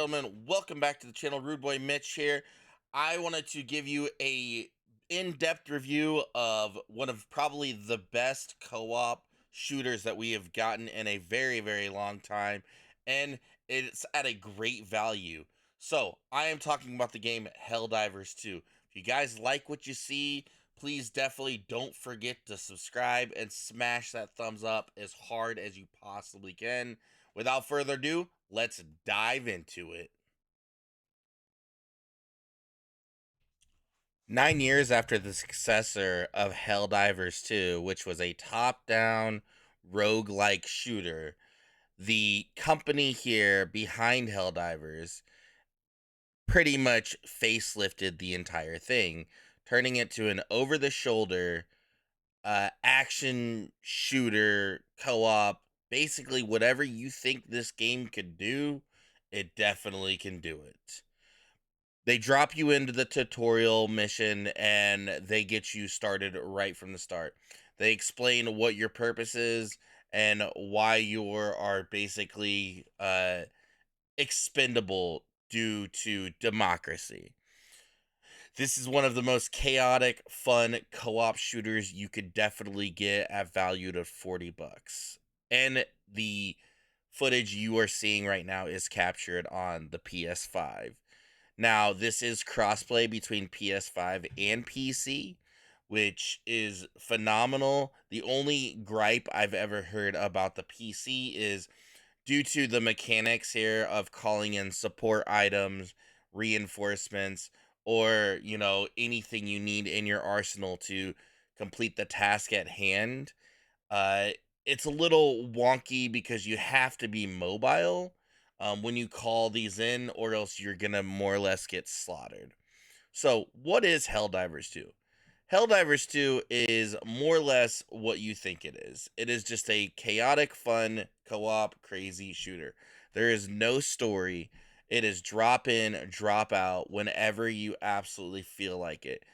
Gentlemen, welcome back to the channel. Rudeboymitch here. I wanted to give you a in-depth review of one of probably the best co-op shooters that we have gotten in a very long time, and it's at a great value. So I am talking about the game Helldivers 2. If you guys like what you see, please definitely don't forget to subscribe and smash that thumbs up as hard as you possibly can. Without further ado, let's dive into it. 9 years after the successor of Helldivers 2, which was a top down roguelike shooter, the company here behind Helldivers pretty much facelifted the entire thing, turning it to an over the shoulder action shooter co-op. Basically whatever you think this game could do, it definitely can do it. They drop you into the tutorial mission and they get you started right from the start. They explain what your purpose is and why you are basically expendable due to democracy. This is one of the most chaotic, fun co-op shooters you could definitely get at valued at 40 bucks. And the footage you are seeing right now is captured on the PS5. Now, this is crossplay between PS5 and PC, which is phenomenal. The only gripe I've ever heard about the PC is due to the mechanics here of calling in support items, reinforcements, or, anything you need in your arsenal to complete the task at hand. Uh, it's a little wonky because you have to be mobile when you call these in, or else you're gonna more or less get slaughtered. So, what is Helldivers 2? Helldivers 2 is more or less what you think it is. It is just a chaotic, fun, co op, crazy shooter. There is no story. It is drop in, drop out whenever you absolutely feel like it.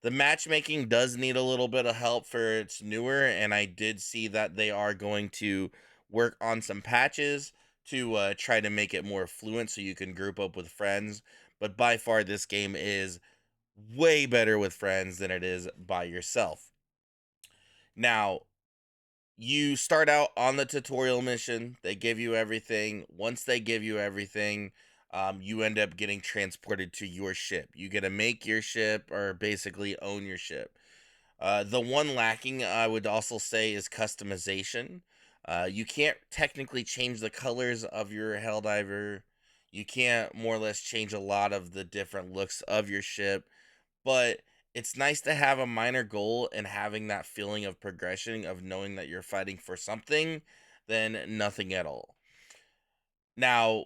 The matchmaking does need a little bit of help for its newer, and I did see that they are going to work on some patches to try to make it more fluent so you can group up with friends. But by far, this game is way better with friends than it is by yourself. Now, you start out on the tutorial mission. They give you everything. Once they give you everything, you end up getting transported to your ship. You get to make your ship or basically own your ship. The one lacking, I would also say, is customization. You can't technically change the colors of your Helldiver. You can't more or less change a lot of the different looks of your ship, but it's nice to have a minor goal and having that feeling of progression of knowing that you're fighting for something than nothing at all. Now,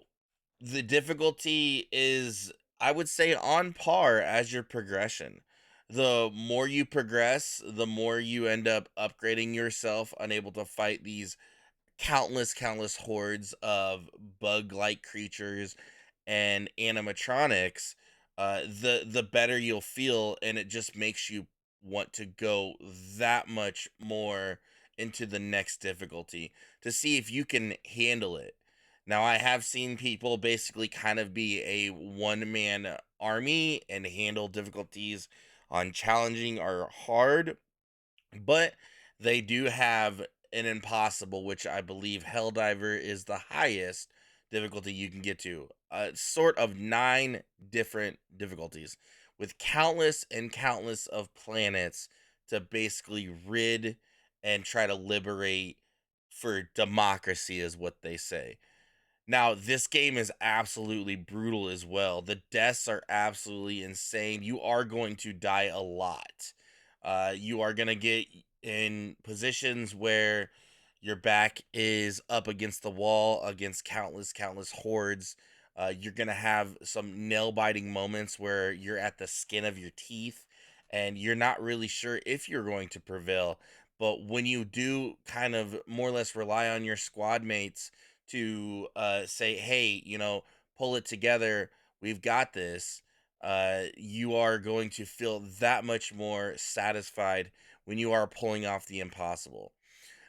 the difficulty is, I would say, on par as your progression. The more you progress, the more you end up upgrading yourself, unable to fight these countless hordes of bug-like creatures and animatronics. The better you'll feel, and it just makes you want to go that much more into the next difficulty to see if you can handle it. Now, I have seen people basically kind of be a one-man army and handle difficulties on challenging or hard, but they do have an impossible, which I believe Helldiver is the highest difficulty you can get to. Sort of nine different difficulties with countless and countless of planets to basically rid and try to liberate for democracy, is what they say. Now, this game is absolutely brutal as well. The deaths are absolutely insane. You are going to die a lot. You are going to get in positions where your back is up against the wall against countless hordes. You're going to have some nail biting moments where you're at the skin of your teeth and you're not really sure if you're going to prevail. But when you do kind of more or less rely on your squad mates to say, hey, pull it together, we've got this, you are going to feel that much more satisfied when you are pulling off the impossible.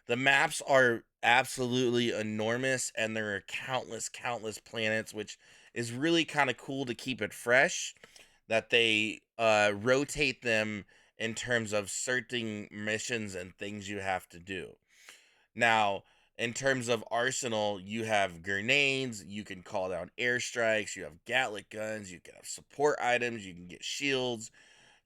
The maps are absolutely enormous, and there are countless planets, which is really kind of cool to keep it fresh, that they rotate them in terms of certain missions and things you have to do. Now, in terms of arsenal, you have grenades, you can call down airstrikes, you have Gatling guns, you can have support items, you can get shields,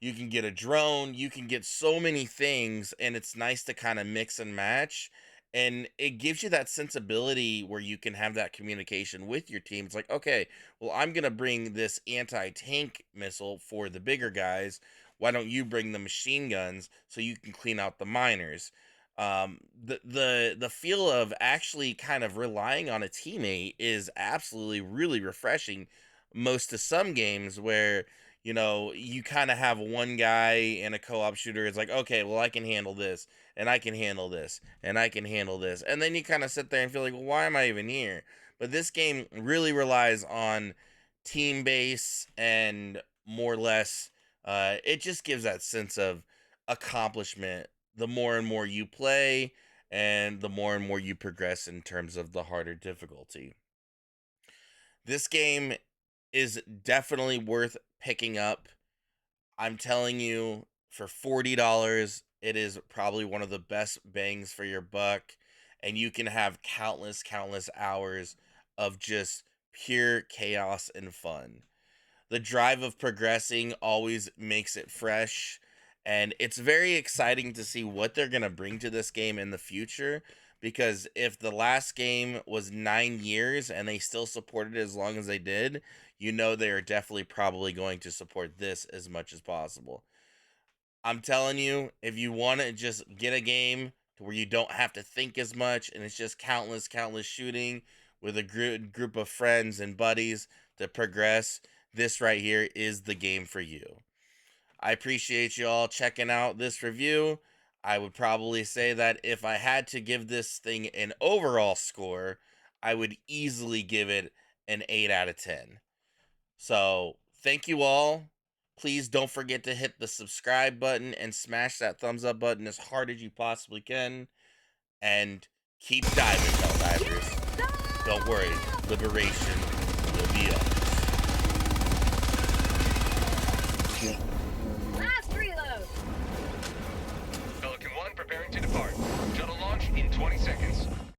you can get a drone, you can get so many things, and it's nice to kind of mix and match. And it gives you that sensibility where you can have that communication with your team. It's like, okay, well, I'm going to bring this anti tank missile for the bigger guys. Why don't you bring the machine guns so you can clean out the miners? The feel of actually kind of relying on a teammate is absolutely really refreshing. Most of some games where you kind of have one guy in a co-op shooter. It's like, okay, well, I can handle this, and I can handle this, and I can handle this, and then you kind of sit there and feel like, well, why am I even here? But this game really relies on team base and more or less, it just gives that sense of accomplishment the more and more you play, and the more and more you progress in terms of the harder difficulty. This game is definitely worth picking up. I'm telling you, for $40, it is probably one of the best bangs for your buck, and you can have countless, countless hours of just pure chaos and fun. The drive of progressing always makes it fresh, and it's very exciting to see what they're going to bring to this game in the future, because if the last game was 9 years and they still supported it as long as they did, they are definitely probably going to support this as much as possible. I'm telling you, if you want to just get a game to where you don't have to think as much and it's just countless, countless shooting with a good group of friends and buddies to progress, this right here is the game for you. I appreciate you all checking out this review. I would probably say that if I had to give this thing an overall score, I would easily give it an 8 out of 10. So, thank you all. Please don't forget to hit the subscribe button and smash that thumbs up button as hard as you possibly can. And keep diving, Helldivers. Don't worry, liberation